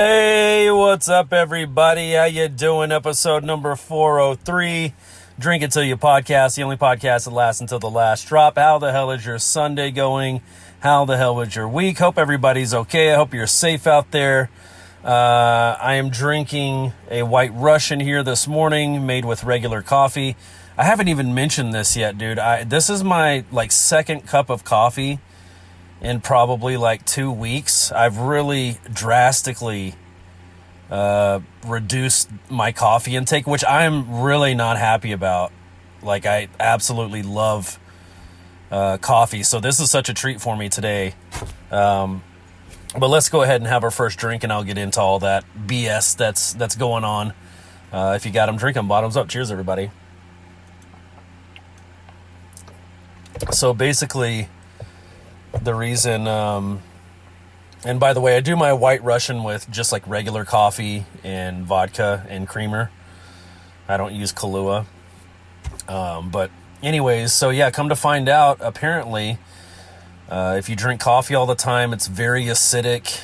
Hey, what's up, everybody? How you doing? Episode number 403. Drink It Till You podcast, the only podcast that lasts until the last drop. How the hell is your Sunday going? How the hell was your week? Hope everybody's okay. I hope you're safe out there. I am drinking a White Russian here this morning, made with regular coffee. I haven't even mentioned this yet, dude. This is my second cup of coffee in probably 2 weeks. I've really drastically reduced my coffee intake, which I'm really not happy about. I absolutely love coffee, so this is such a treat for me today. But let's go ahead and have our first drink, and I'll get into all that BS that's going on. If you got them, drink them. Bottoms up. Cheers, everybody. So basically, the reason, and by the way, I do my White Russian with just regular coffee and vodka and creamer. I don't use Kahlua. But anyways, so yeah, come to find out, apparently, if you drink coffee all the time, it's very acidic,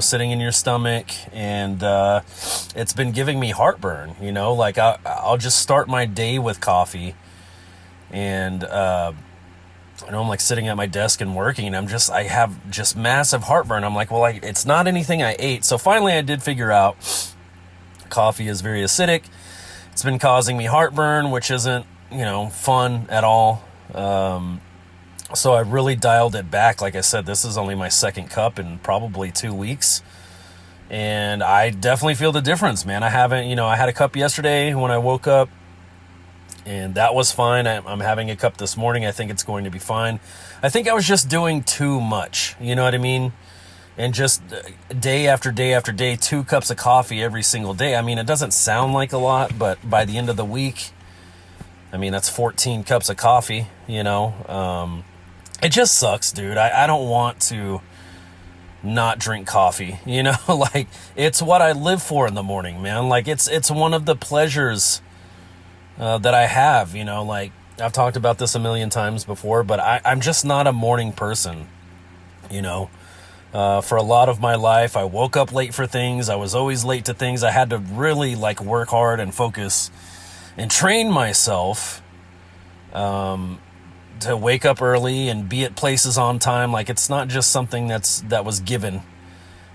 sitting in your stomach, and it's been giving me heartburn. I'll just start my day with coffee, and I'm sitting at my desk and working, and I have just massive heartburn. I'm it's not anything I ate. So finally I did figure out coffee is very acidic. It's been causing me heartburn, which isn't, fun at all. So I really dialed it back. Like I said, this is only my second cup in probably 2 weeks. And I definitely feel the difference, man. I haven't, I had a cup yesterday when I woke up, and that was fine. I'm having a cup this morning. I think it's going to be fine. I think I was just doing too much. You know what I mean? And just day after day after day, 2 cups of coffee every single day. I mean, it doesn't sound like a lot, but by the end of the week, that's 14 cups of coffee, It just sucks, dude. I don't want to not drink coffee, it's what I live for in the morning, man. It's one of the pleasures that I have, I've talked about this a million times before, but I'm just not a morning person, for a lot of my life. I woke up late for things. I was always late to things. I had to really work hard and focus and train myself, to wake up early and be at places on time. It's not just something that was given.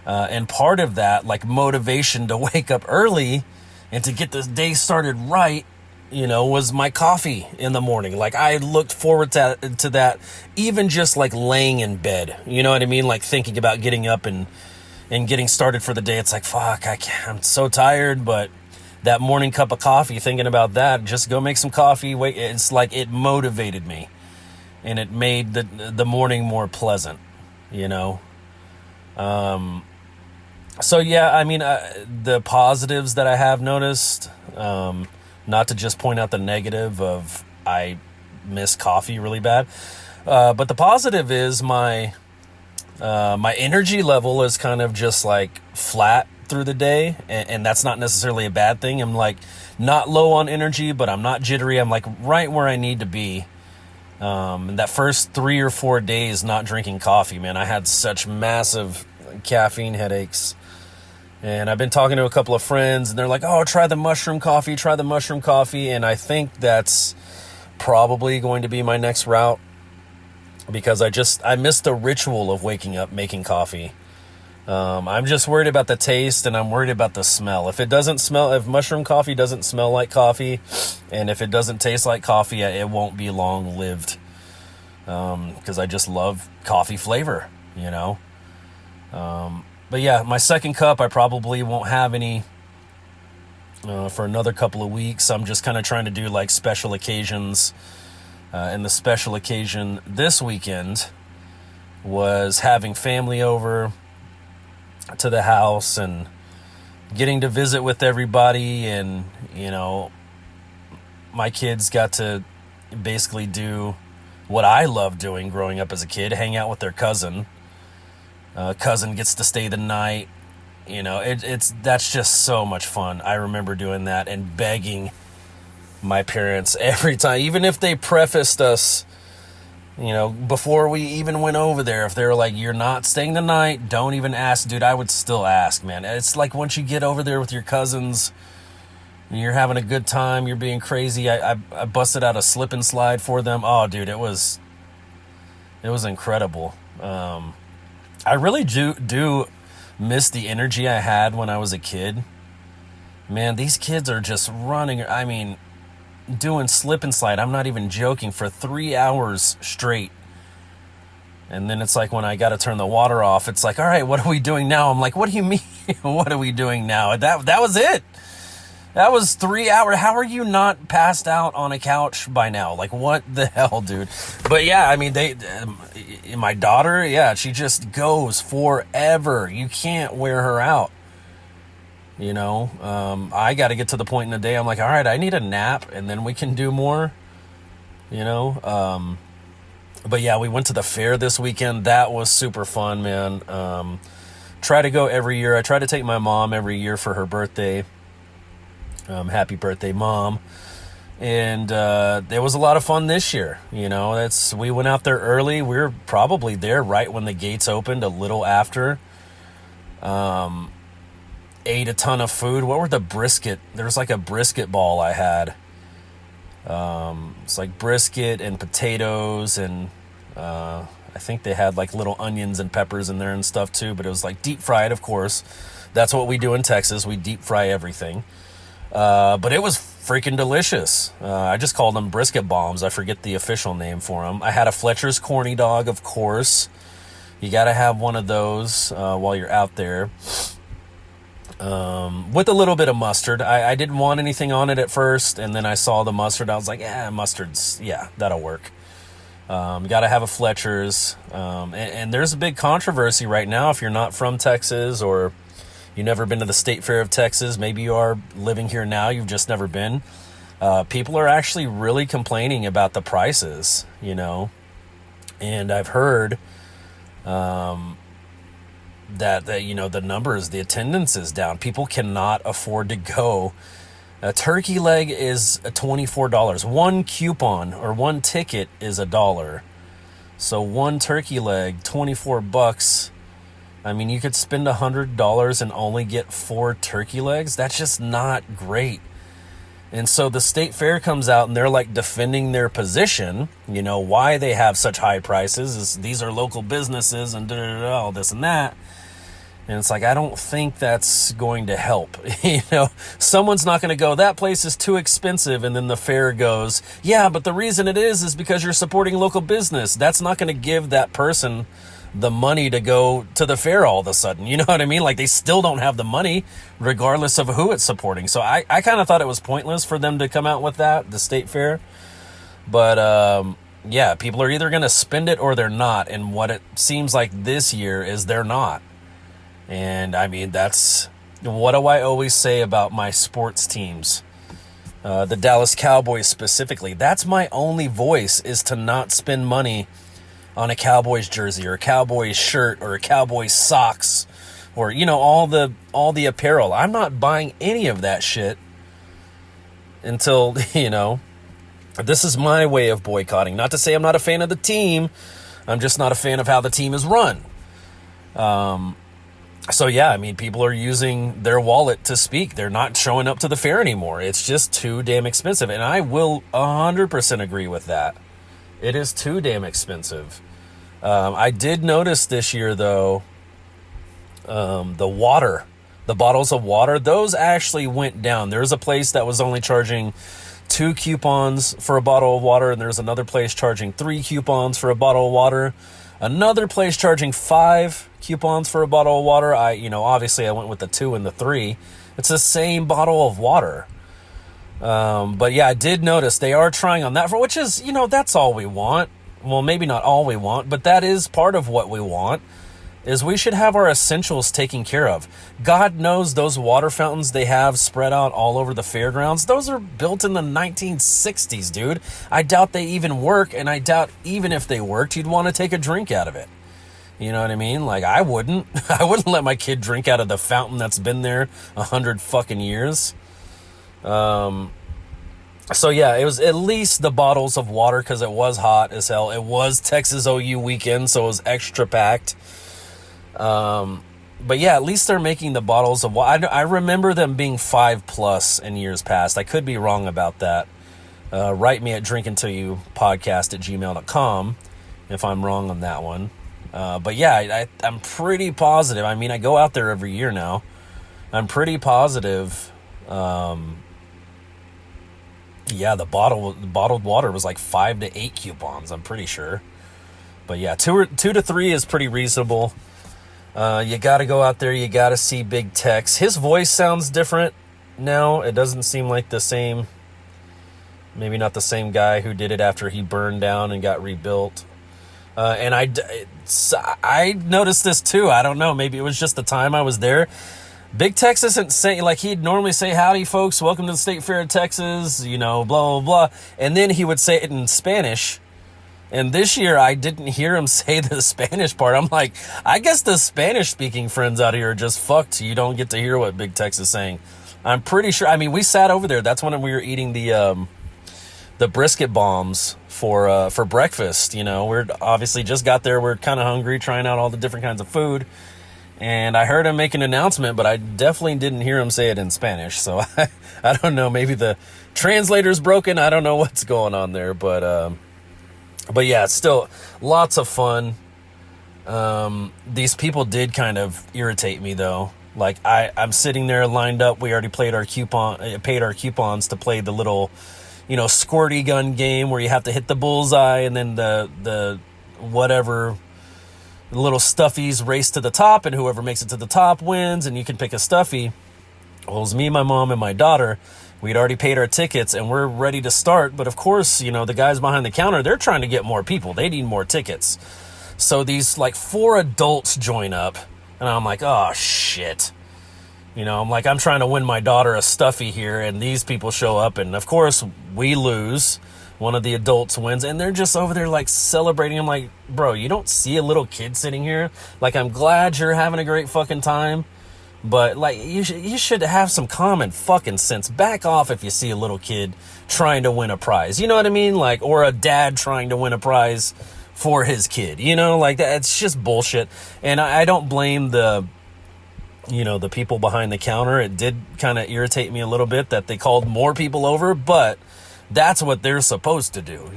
And part of that, motivation to wake up early and to get this day started right, was my coffee in the morning. I looked forward to that, even just laying in bed, you know what I mean? Thinking about getting up and getting started for the day. It's fuck, I'm so tired, but that morning cup of coffee, thinking about that, just go make some coffee. Wait, it's it motivated me, and it made the morning more pleasant, So yeah, the positives that I have noticed, not to just point out the negative of I miss coffee really bad, but the positive is my energy level is kind of just flat through the day, and that's not necessarily a bad thing. I'm not low on energy, but I'm not jittery. I'm right where I need to be. And that first 3 or 4 days not drinking coffee, man, I had such massive caffeine headaches. And I've been talking to a couple of friends, and they're oh, try the mushroom coffee. And I think that's probably going to be my next route, because I miss the ritual of waking up, making coffee. I'm just worried about the taste, and I'm worried about the smell. If mushroom coffee doesn't smell like coffee, and if it doesn't taste like coffee, it won't be long lived. Because I just love coffee flavor, But yeah, my second cup, I probably won't have any for another couple of weeks. I'm just kind of trying to do special occasions. And the special occasion this weekend was having family over to the house and getting to visit with everybody. And, my kids got to basically do what I loved doing growing up as a kid, hang out with their cousin. Cousin gets to stay the night. That's just so much fun. I remember doing that and begging my parents every time, even if they prefaced us You know, before we even went over there, if they were like, you're not staying the night, don't even ask, dude, I would still ask, man. It's like once you get over there with your cousins, and you're having a good time, you're being crazy. I busted out a slip and slide for them. Oh, dude, it was incredible. I really do miss the energy I had when I was a kid. Man, these kids are just running. I mean, doing slip and slide, I'm not even joking, for 3 hours straight. And then it's like when I got to turn the water off, it's like, all right, what are we doing now? I'm like, what do you mean? What are we doing now? That was it. That was 3 hours. How are you not passed out on a couch by now? Like, what the hell, dude? But yeah, I mean, my daughter, yeah, she just goes forever. You can't wear her out. You know, I got to get to the point in the day, I'm like, all right, I need a nap, and then we can do more, you know. But yeah, we went to the fair this weekend. That was super fun, man. Try to go every year. I try to take my mom every year for her birthday. Happy birthday, Mom. And it was a lot of fun this year. You know, we went out there early. We were probably there right when the gates opened, a little after. Ate a ton of food. What were the brisket? There was like a brisket ball I had. It's like brisket and potatoes, and I think they had like little onions and peppers in there and stuff too, but it was like deep fried, of course. That's what we do in Texas. We deep fry everything. But it was freaking delicious. I just called them brisket bombs. I forget the official name for them. I had a Fletcher's corny dog, of course. You got to have one of those while you're out there. With a little bit of mustard. I didn't want anything on it at first, and then I saw the mustard. I was like, mustard's, yeah, that'll work. Got to have a Fletcher's. And there's a big controversy right now if you're not from Texas or you've never been to the State Fair of Texas. Maybe you are living here now, you've just never been. People are actually really complaining about the prices, you know. And I've heard that you know, the numbers, the attendance is down. People cannot afford to go. A turkey leg is $24. One coupon or one ticket is $1. So one turkey leg, $24. I mean, you could spend $100 and only get 4 turkey legs. That's just not great. And so the state fair comes out and they're like defending their position, you know, why they have such high prices is these are local businesses and all this and that. And it's like, I don't think that's going to help. You know, someone's not going to go, that place is too expensive. And then the fair goes, yeah, but the reason it is because you're supporting local business. That's not going to give that person the money to go to the fair all of a sudden. You know what I mean? Like, they still don't have the money regardless of who it's supporting. So I kind of thought it was pointless for them to come out with that, the state fair. But, yeah, people are either going to spend it or they're not. And what it seems like this year is they're not. And I mean, that's what do I always say about my sports teams? The Dallas Cowboys specifically. That's my only voice, is to not spend money on a Cowboys jersey or a Cowboys shirt or a Cowboys socks or, you know, all the apparel. I'm not buying any of that shit until, you know, this is my way of boycotting. Not to say I'm not a fan of the team. I'm just not a fan of how the team is run. So, yeah, I mean, people are using their wallet to speak. They're not showing up to the fair anymore. It's just too damn expensive. And I will 100% agree with that. It is too damn expensive. I did notice this year, though, the bottles of water, those actually went down. There's a place that was only charging 2 coupons for a bottle of water, and there's another place charging 3 coupons for a bottle of water. Another place charging 5 coupons for a bottle of water. Obviously I went with the 2 and the 3. It's the same bottle of water. But yeah, I did notice they are trying on that, for which is, you know, that's all we want. Well, maybe not all we want, but that is part of what we want, is we should have our essentials taken care of. God knows those water fountains they have spread out all over the fairgrounds, those are built in the 1960s, dude. I doubt they even work, and I doubt even if they worked, you'd want to take a drink out of it. You know what I mean? Like, I wouldn't let my kid drink out of the fountain that's been there 100 fucking years. So yeah, it was at least the bottles of water because it was hot as hell. It was Texas OU weekend, so it was extra packed. But yeah, at least they're making the bottles of water. I remember them being 5+ in years past. I could be wrong about that. Write me at drinkintillyouPodcast@gmail.com if I'm wrong on that one. But yeah, I'm pretty positive. I mean, I go out there every year now. I'm pretty positive. Yeah, the bottled water was like 5 to 8 coupons. I'm pretty sure. But yeah, 2 to 3 is pretty reasonable. You got to go out there. You got to see Big Tex. His voice sounds different now. It doesn't seem like the same. Maybe not the same guy who did it after he burned down and got rebuilt. And I noticed this too. I don't know. Maybe it was just the time I was there. Big Tex isn't saying, like, he'd normally say, "Howdy, folks. Welcome to the State Fair of Texas," blah, blah, blah. And then he would say it in Spanish. And this year, I didn't hear him say the Spanish part. I'm like, I guess the Spanish-speaking friends out here are just fucked. You don't get to hear what Big Tex is saying. I'm pretty sure. I mean, we sat over there. That's when we were eating the brisket bombs for breakfast. We're obviously just got there. We're kind of hungry, trying out all the different kinds of food. And I heard him make an announcement, but I definitely didn't hear him say it in Spanish. So I don't know. Maybe the translator's broken. I don't know what's going on there. But yeah, it's still lots of fun. These people did kind of irritate me, though. Like, I'm sitting there lined up. We already paid our coupons to play the little, squirty gun game where you have to hit the bullseye and then the whatever little stuffies race to the top, and whoever makes it to the top wins, and you can pick a stuffy. Well, it was me, my mom, and my daughter. We'd already paid our tickets, and we're ready to start. But, of course, the guys behind the counter, they're trying to get more people. They need more tickets. So these, 4 adults join up, and I'm like, oh, shit. I'm trying to win my daughter a stuffy here, and these people show up, and, of course, we lose. One of the adults wins, and they're just over there, celebrating. I'm like, bro, you don't see a little kid sitting here? I'm glad you're having a great fucking time, but, you should have some common fucking sense. Back off if you see a little kid trying to win a prize. You know what I mean? Or a dad trying to win a prize for his kid. That. It's just bullshit. And I don't blame the people behind the counter. It did kind of irritate me a little bit that they called more people over, but that's what they're supposed to do,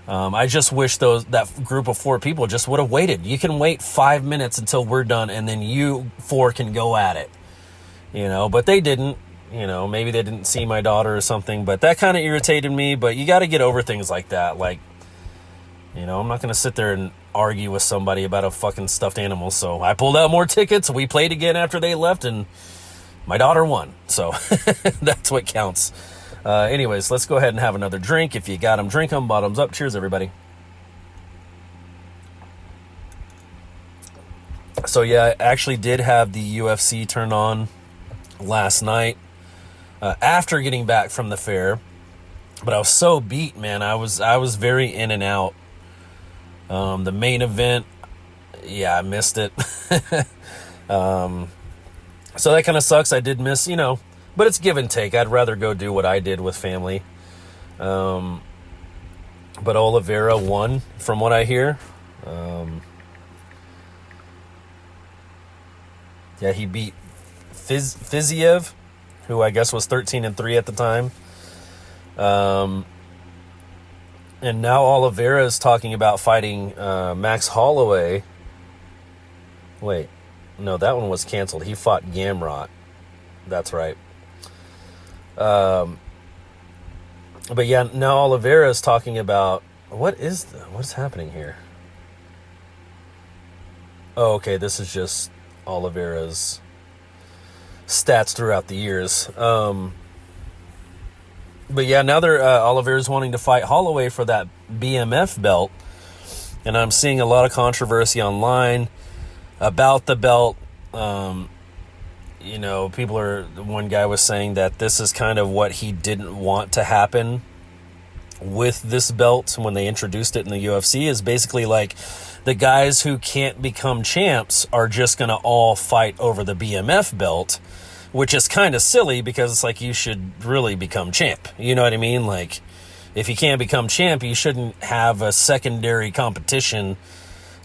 I just wish that group of 4 people just would have waited. You can wait 5 minutes until we're done, and then you 4 can go at it, but they didn't. Maybe they didn't see my daughter or something, but that kind of irritated me. But you got to get over things like that. I'm not going to sit there and argue with somebody about a fucking stuffed animal. So I pulled out more tickets. We played again after they left, and my daughter won. So that's what counts. Anyways, let's go ahead and have another drink. If you got them, drink them. Bottoms up. Cheers, everybody. So yeah, I actually did have the UFC turn on last night after getting back from the fair, but I was so beat, man. I was very in and out. The main event, yeah, I missed it. So that kind of sucks. I did miss, but it's give and take. I'd rather go do what I did with family. But Oliveira won, from what I hear. Yeah, he beat Fiziev, who I guess was 13-3 at the time. And now Oliveira is talking about fighting Max Holloway. Wait, no, that one was canceled. He fought Gamrot. That's right. But yeah, now Oliveira is talking about what's happening here? Oh, okay, this is just Oliveira's stats throughout the years. But yeah, now Oliveira's wanting to fight Holloway for that BMF belt, and I'm seeing a lot of controversy online about the belt. One guy was saying that this is kind of what he didn't want to happen with this belt when they introduced it in the UFC, is basically the guys who can't become champs are just going to all fight over the BMF belt, which is kind of silly because it's like you should really become champ. You know what I mean? Like, if you can't become champ, you shouldn't have a secondary competition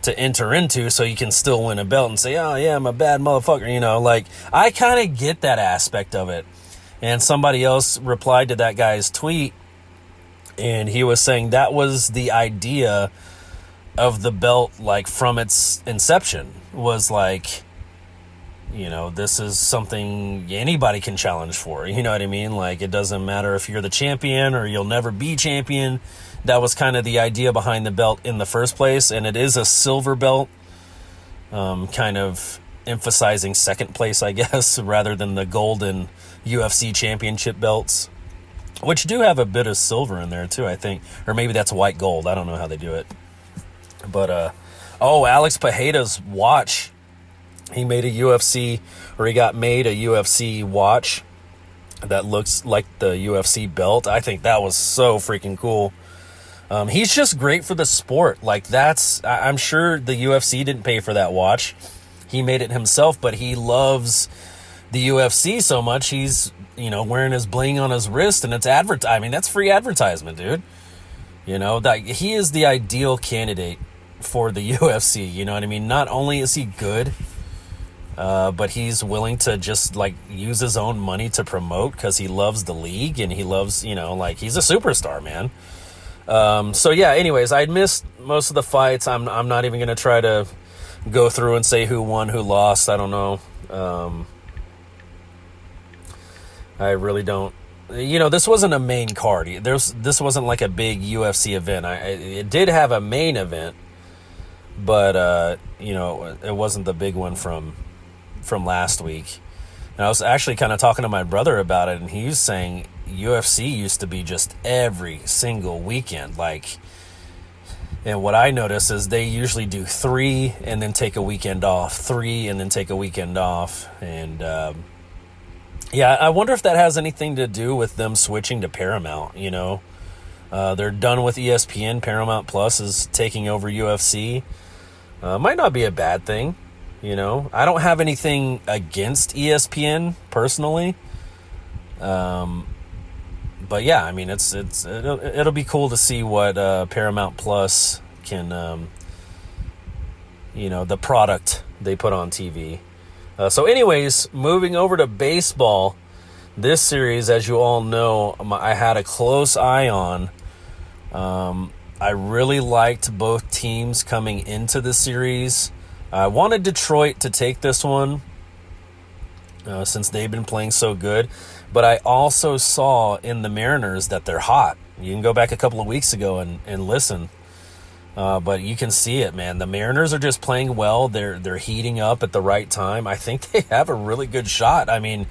to enter into so you can still win a belt and say, oh yeah, I'm a bad motherfucker. You know, like, I kind of get that aspect of it. And somebody else replied to that guy's tweet, and he was saying that was the idea of the belt, like, from its inception, was like, you know, this is something anybody can challenge for. You know what I mean? Like, it doesn't matter if you're the champion or you'll never be champion. That was kind of the idea behind the belt in the first place. And it is a silver belt, kind of emphasizing second place, I guess, rather than the golden UFC championship belts, which do have a bit of silver in there too, I think. Or maybe that's white gold. I don't know how they do it. But, Alex Pajeda's watch. He made a UFC, or he got made a UFC watch that looks like the UFC belt. I think that was so freaking cool. He's just great for the sport. Like, I'm sure the UFC didn't pay for that watch. He made it himself, but he loves the UFC so much. He's, you know, wearing his bling on his wrist, and it's I mean, that's free advertisement, dude. You know, that he is the ideal candidate for the UFC. You know what I mean? Not only is he good, but he's willing to just, like, use his own money to promote because he loves the league and he loves, you know, like, he's a superstar, man. So yeah, anyways, I missed most of the fights. I'm not even going to try to go through and say who won, who lost. I don't know. I really don't. You know, this wasn't a main card. This wasn't like a big UFC event. It did have a main event, but, you know, it wasn't the big one from last week. And I was actually kind of talking to my brother about it, and he was saying UFC used to be just every single weekend. Like, and what I notice is they usually do 3 and then take a weekend off, 3 and then take a weekend off. And, yeah, I wonder if that has anything to do with them switching to Paramount, you know. They're done with ESPN. Paramount Plus is taking over UFC. Might not be a bad thing. You know, I don't have anything against ESPN personally. But yeah, I mean, it'll be cool to see what Paramount Plus can, you know, the product they put on TV. So anyways, moving over to baseball, this series, as you all know, I had a close eye on. I really liked both teams coming into the series. I wanted Detroit to take this one since they've been playing so good. But I also saw in the Mariners that they're hot. You can go back a couple of weeks ago and listen. But you can see it, man. The Mariners are just playing well. They're heating up at the right time. I think they have a really good shot. I mean,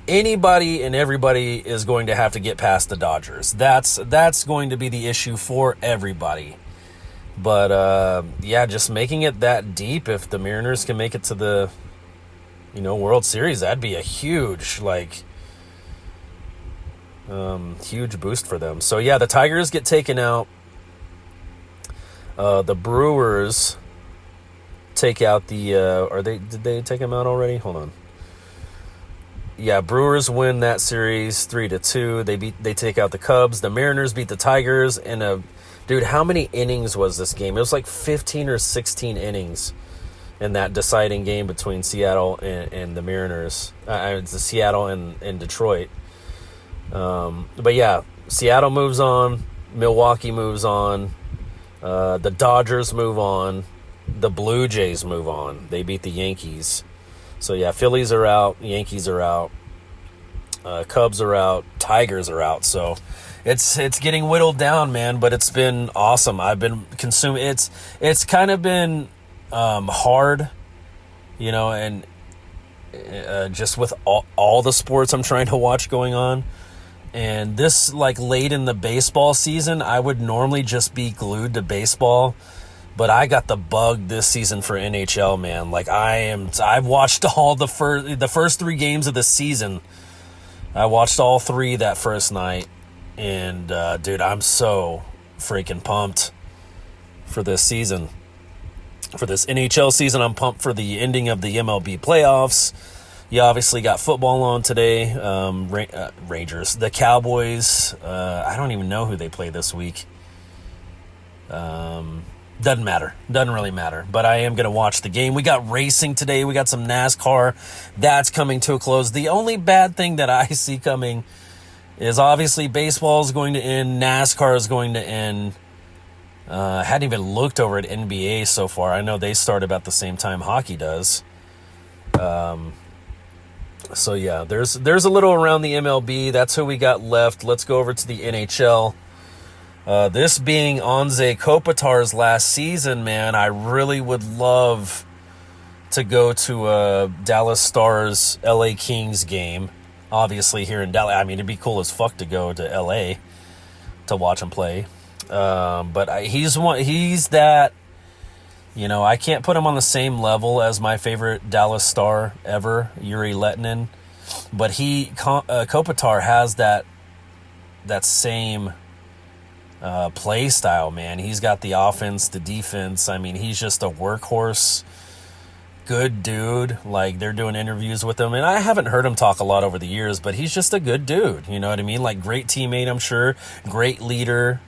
anybody and everybody is going to have to get past the Dodgers. That's going to be the issue for everybody. But, yeah, just making it that deep, if the Mariners can make it to the, you know, World Series, that'd be a huge, like, huge boost for them. So, yeah, the Tigers get taken out. The Brewers take out did they take them out already? Hold on. Yeah, Brewers win that series 3-2. They take out the Cubs. The Mariners beat the Tigers in dude, how many innings was this game? It was like 15 or 16 innings in that deciding game between Seattle and the Mariners. The Seattle and Detroit. But yeah, Seattle moves on. Milwaukee moves on. The Dodgers move on. The Blue Jays move on. They beat the Yankees. So yeah, Phillies are out. Yankees are out. Cubs are out. Tigers are out. So it's getting whittled down, man, but it's been awesome. I've been consuming. It's kind of been hard, you know, and just with all the sports I'm trying to watch going on. And this, like, late in the baseball season, I would normally just be glued to baseball, but I got the bug this season for NHL, man. Like, I've watched all the first 3 games of the season. I watched all 3 that first night. And, dude, I'm so freaking pumped for this season. For this NHL season, I'm pumped for the ending of the MLB playoffs. You obviously got football on today. Rangers, the Cowboys. I don't even know who they play this week. Doesn't matter. Doesn't really matter. But I am going to watch the game. We got racing today. We got some NASCAR. That's coming to a close. The only bad thing that I see coming is obviously baseball is going to end. NASCAR is going to end. I hadn't even looked over at NBA so far. I know they start about the same time hockey does. So yeah, there's a little around the MLB. That's who we got left. Let's go over to the NHL. This being Anze Kopitar's last season, man, I really would love to go to a Dallas Stars LA Kings game. Obviously here in Dallas. I mean, it'd be cool as fuck to go to LA to watch him play. But he's that, I can't put him on the same level as my favorite Dallas Star ever, Yuri Lettinen. But Kopitar has that same play style, man. He's got the offense, the defense. I mean, he's just a workhorse, good dude. Like, they're doing interviews with him, and I haven't heard him talk a lot over the years, but he's just a good dude. You know what I mean? Like, great teammate, I'm sure. Great leader.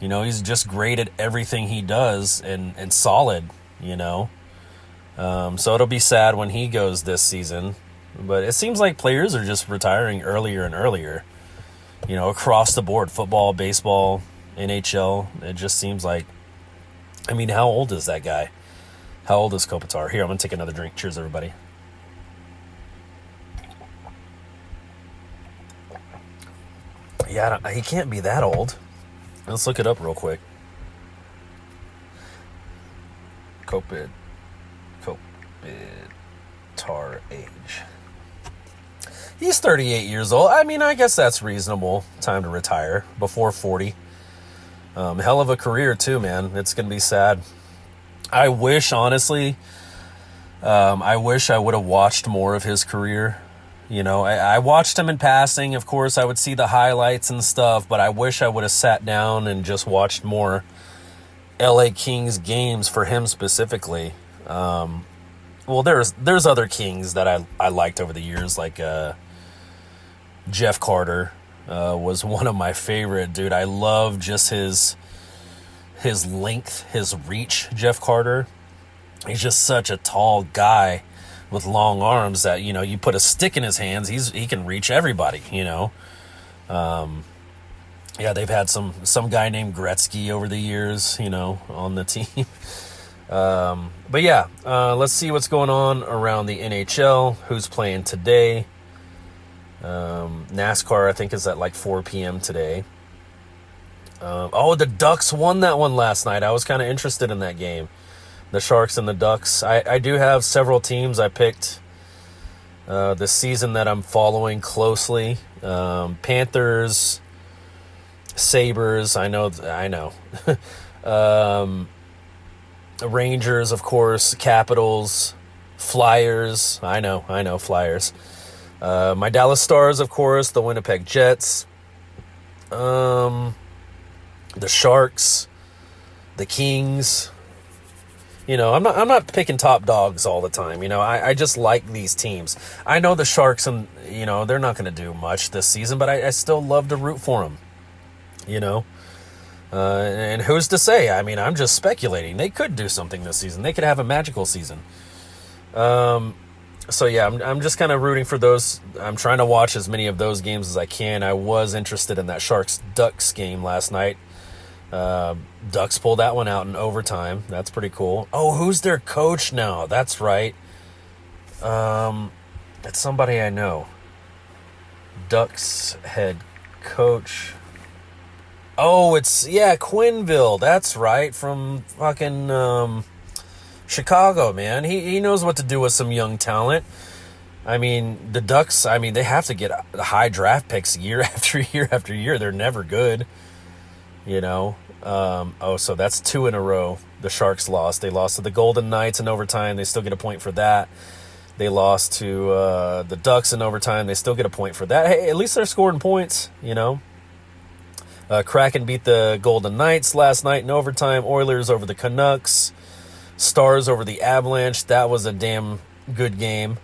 He's just great at everything he does and solid, So it'll be sad when he goes this season. But it seems like players are just retiring earlier and earlier, across the board. Football, baseball, NHL. It just seems like, how old is that guy? How old is Kopitar? Here, I'm going to take another drink. Cheers, everybody. Yeah, he can't be that old. Let's look it up real quick. Kopitar age. He's 38 years old. I guess that's reasonable time to retire before 40. Hell of a career too, man. It's going to be sad. I wish, honestly, I wish I would have watched more of his career. I watched him in passing. Of course, I would see the highlights and stuff, but I wish I would have sat down and just watched more LA Kings games for him specifically. Well, there's other Kings that I liked over the years, like Jeff Carter was one of my favorite, dude. I love just his length, his reach, Jeff Carter. He's just such a tall guy with long arms that, you put a stick in his hands, he can reach everybody, Yeah, they've had some guy named Gretzky over the years, on the team. But yeah, let's see what's going on around the NHL. Who's playing today? NASCAR, I think, is at like 4 p.m. today. The Ducks won that one last night. I was kind of interested in that game. The Sharks and the Ducks. I do have several teams I picked this season that I'm following closely. Panthers, Sabres, I know. Rangers, of course, Capitals, Flyers, I know, Flyers. My Dallas Stars, of course, the Winnipeg Jets, the Sharks, the Kings. I'm not picking top dogs all the time. I just like these teams. I know the Sharks, and they're not going to do much this season, but I still love to root for them. And who's to say? I'm just speculating. They could do something this season. They could have a magical season. So yeah, I'm just kind of rooting for those. I'm trying to watch as many of those games as I can. I was interested in that Sharks-Ducks game last night. Ducks pulled that one out in overtime. That's pretty cool. Oh, who's their coach now? That's right. It's somebody I know. Ducks head coach. Oh, it's Quenneville. That's right, from fucking Chicago, man. He knows what to do with some young talent. The Ducks, they have to get high draft picks year after year after year. They're never good. So that's 2 in a row. The Sharks lost. They lost to the Golden Knights in overtime. They still get a point for that. They lost to the Ducks in overtime. They still get a point for that. Hey, at least they're scoring points, Kraken beat the Golden Knights last night in overtime. Oilers over the Canucks. Stars over the Avalanche. That was a damn good game.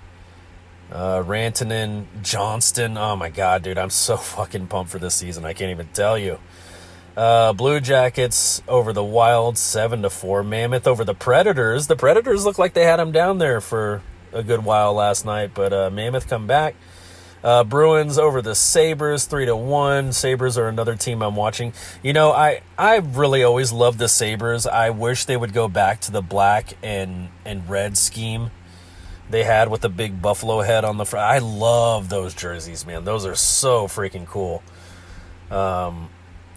Rantanen, Johnston. Oh my God, dude, I'm so fucking pumped for this season. I can't even tell you. Blue Jackets over the Wild, 7-4. Mammoth over the Predators. The Predators look like they had them down there for a good while last night, but Mammoth come back. Bruins over the Sabres, 3-1. Sabres are another team I'm watching. You know, I really always loved the Sabres. I wish they would go back to the black and red scheme they had with the big buffalo head on the front. I love those jerseys, man. Those are so freaking cool.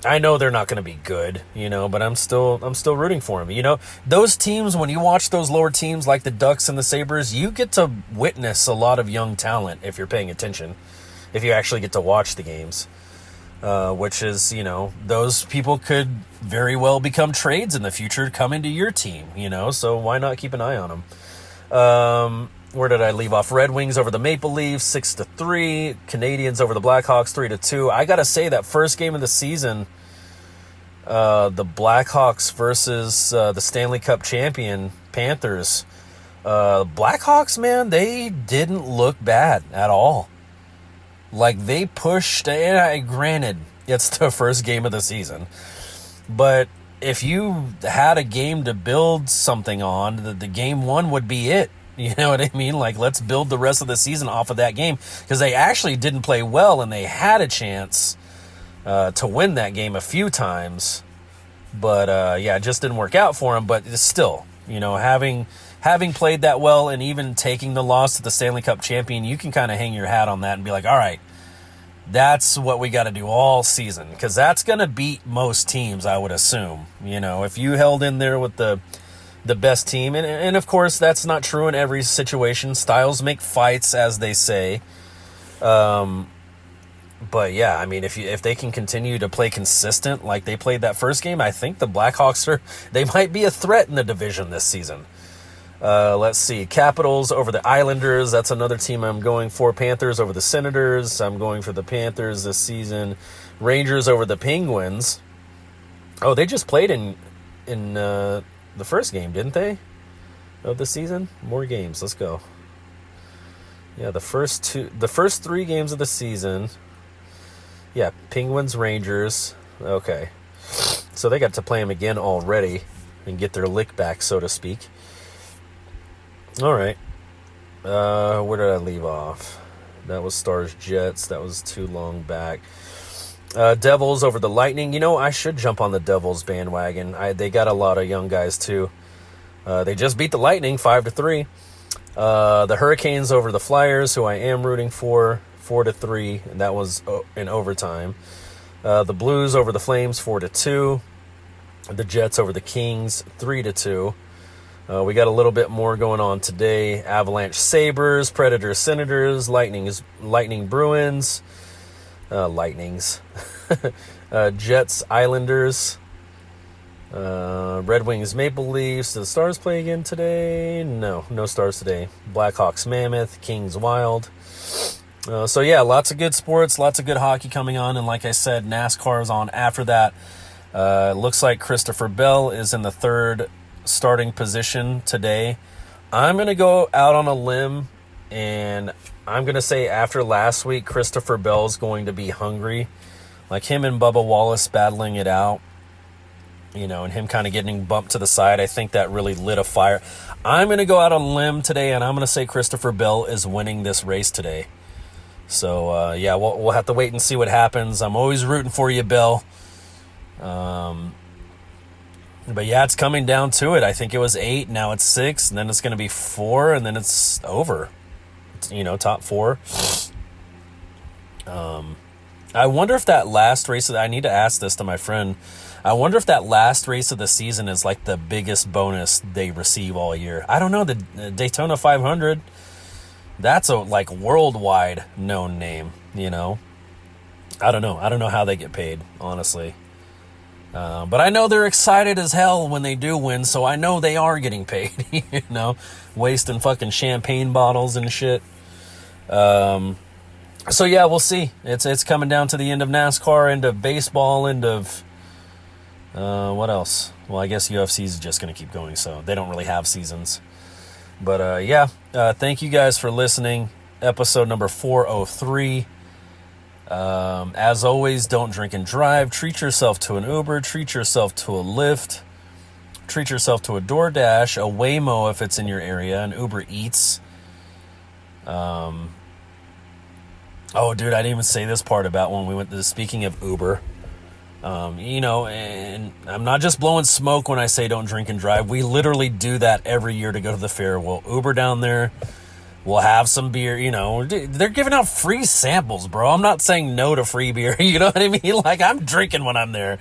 I know they're not going to be good, you know, but I'm still rooting for them. You know, those teams, when you watch those lower teams like the Ducks and the Sabres, you get to witness a lot of young talent if you're paying attention, if you actually get to watch the games, which is, you know, those people could very well become trades in the future, come into your team, you know, so why not keep an eye on them? Where did I leave off? Red Wings over the Maple Leafs, 6-3. Canadians over the Blackhawks, 3-2. I gotta say, that first game of the season, the Blackhawks versus the Stanley Cup champion Panthers. Blackhawks, man, they didn't look bad at all. Like, they pushed, and granted, it's the first game of the season, but if you had a game to build something on, the game one would be it. You know what I mean? Like, let's build the rest of the season off of that game, because they actually didn't play well, and they had a chance to win that game a few times. But, yeah, it just didn't work out for them. But still, you know, having played that well and even taking the loss to the Stanley Cup champion, you can kind of hang your hat on that and be like, all right, that's what we got to do all season, because that's going to beat most teams, I would assume. You know, if you held in there with the best team. And of course, that's not true in every situation. Styles make fights, as they say. But yeah, I mean, if they can continue to play consistent like they played that first game, I think the Blackhawks they might be a threat in the division this season. Let's see. Capitals over the Islanders. That's another team I'm going for. Panthers over the Senators. I'm going for the Panthers this season. Rangers over the Penguins. Oh, they just played in the first game, didn't they? Of the season? More games. Let's go. Yeah, the first 3 games of the season. Yeah, Penguins, Rangers. Okay. So they got to play them again already and get their lick back, so to speak. All right. Where did I leave off? That was Stars, Jets. That was too long back. Devils over the Lightning. You know, I should jump on the Devils bandwagon. They got a lot of young guys, too. They just beat the Lightning 5-3. The Hurricanes over the Flyers, who I am rooting for, 4-3, and that was in overtime. The Blues over the Flames, 4-2. The Jets over the Kings, 3-2. We got a little bit more going on today. Avalanche Sabres, Predators Senators, Lightning Bruins. Lightnings. Jets, Islanders. Red Wings, Maple Leafs. Do the Stars play again today? No Stars today. Blackhawks, Mammoth. Kings, Wild. So yeah, lots of good sports, lots of good hockey coming on. And like I said, NASCAR is on after that. Looks like Christopher Bell is in the 3rd starting position today. I'm going to go out on a limb, and I'm going to say after last week, Christopher Bell's going to be hungry. Like him and Bubba Wallace battling it out, you know, and him kind of getting bumped to the side. I think that really lit a fire. I'm going to go out on a limb today, and I'm going to say Christopher Bell is winning this race today. So, yeah, we'll have to wait and see what happens. I'm always rooting for you, Bell. But yeah, it's coming down to it. I think it was 8, now it's 6, and then it's going to be 4, and then it's over. It's, you know, top 4. I wonder if that last race, I need to ask this to my friend. I wonder if that last race of the season is like the biggest bonus they receive all year. I don't know, the Daytona 500, that's a like worldwide known name, you know. I don't know how they get paid, honestly. But I know they're excited as hell when they do win, so I know they are getting paid, you know, wasting fucking champagne bottles and shit. So yeah, we'll see. It's coming down to the end of NASCAR, end of baseball, end of what else? Well, I guess UFC is just going to keep going, so they don't really have seasons. But yeah, thank you guys for listening. episode number 403. As always, don't drink and drive. Treat yourself to an Uber. Treat yourself to a Lyft. Treat yourself to a DoorDash, a Waymo if it's in your area, an Uber Eats. Oh, dude, I didn't even say this part about when we went to, speaking of Uber. And I'm not just blowing smoke when I say don't drink and drive. We literally do that every year to go to the fair. We'll Uber down there. We'll have some beer, They're giving out free samples, bro. I'm not saying no to free beer, you know what I mean? Like, I'm drinking when I'm there,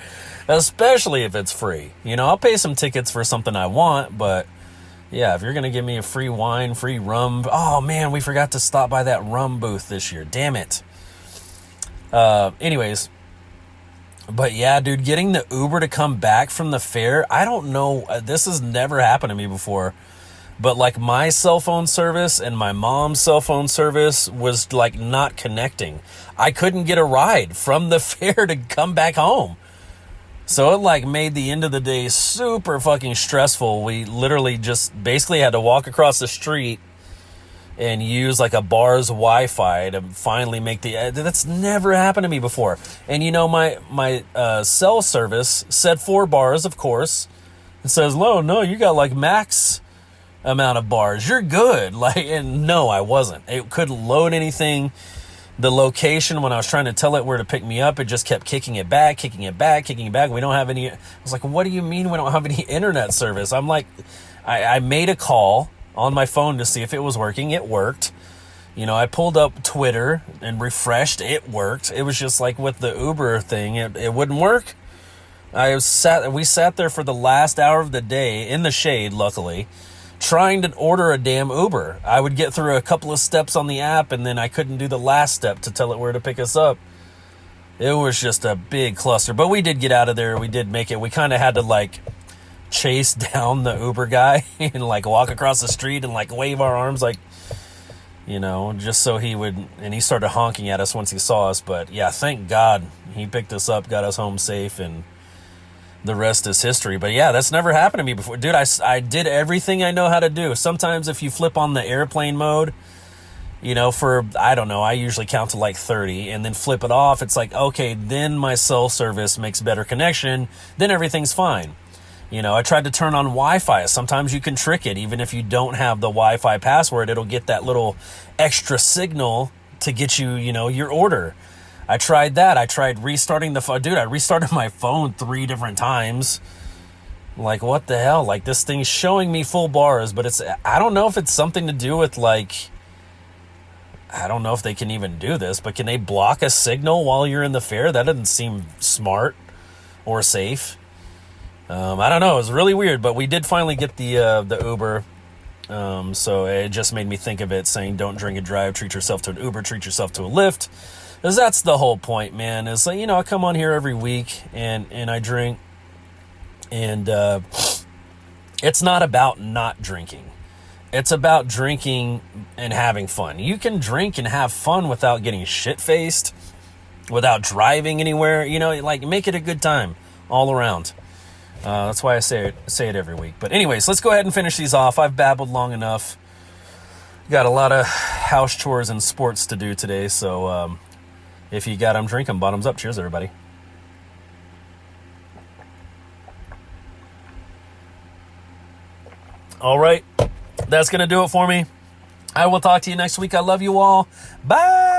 especially if it's free. I'll pay some tickets for something I want, but yeah, if you're going to give me a free wine, free rum. Oh, man, we forgot to stop by that rum booth this year. Damn it. Anyways. But yeah, dude, getting the Uber to come back from the fair, I don't know. This has never happened to me before. But like my cell phone service and my mom's cell phone service was like not connecting. I couldn't get a ride from the fair to come back home. So it like made the end of the day super fucking stressful. We literally just basically had to walk across the street and use like a bar's Wi-Fi to finally make that's never happened to me before. And my cell service said 4 bars, of course. It says, no, you got like max amount of bars. You're good. And no, I wasn't. It couldn't load anything. The location, when I was trying to tell it where to pick me up, it just kept kicking it back. We don't have any. I was like, what do you mean we don't have any internet service? I'm like, I made a call on my phone to see if it was working. It worked. I pulled up Twitter and refreshed. It worked. It was just like with the Uber thing, it wouldn't work. We sat there for the last hour of the day in the shade, luckily, trying to order a damn Uber. I would get through a couple of steps on the app, and then I couldn't do the last step to tell it where to pick us up. It was just a big cluster. But we did get out of there. We did make it. We kind of had to chase down the Uber guy and walk across the street and wave our arms just so he would, and he started honking at us once he saw us. But yeah, thank God he picked us up, got us home safe, and the rest is history. But yeah, that's never happened to me before. Dude, I did everything I know how to do. Sometimes if you flip on the airplane mode, for, I don't know, I usually count to 30 and then flip it off. It's okay, then my cell service makes better connection. Then everything's fine. I tried to turn on Wi-Fi. Sometimes you can trick it. Even if you don't have the Wi-Fi password, it'll get that little extra signal to get you, your order. I tried that. I tried restarting the phone. Dude, I restarted my phone 3 different times. What the hell? This thing's showing me full bars, but I don't know if it's something to do with I don't know if they can even do this, but can they block a signal while you're in the fair? That doesn't seem smart or safe. I don't know. It was really weird, but we did finally get the Uber. So it just made me think of it, saying don't drink and drive, treat yourself to an Uber, treat yourself to a Lyft. Because that's the whole point, man, is I come on here every week and I drink, and it's not about not drinking. It's about drinking and having fun. You can drink and have fun without getting shit-faced, without driving anywhere, make it a good time all around. That's why I say it every week. But anyways, let's go ahead and finish these off. I've babbled long enough. Got a lot of house chores and sports to do today, so if you got them, drink them. Bottoms up. Cheers, everybody. All right. That's going to do it for me. I will talk to you next week. I love you all. Bye.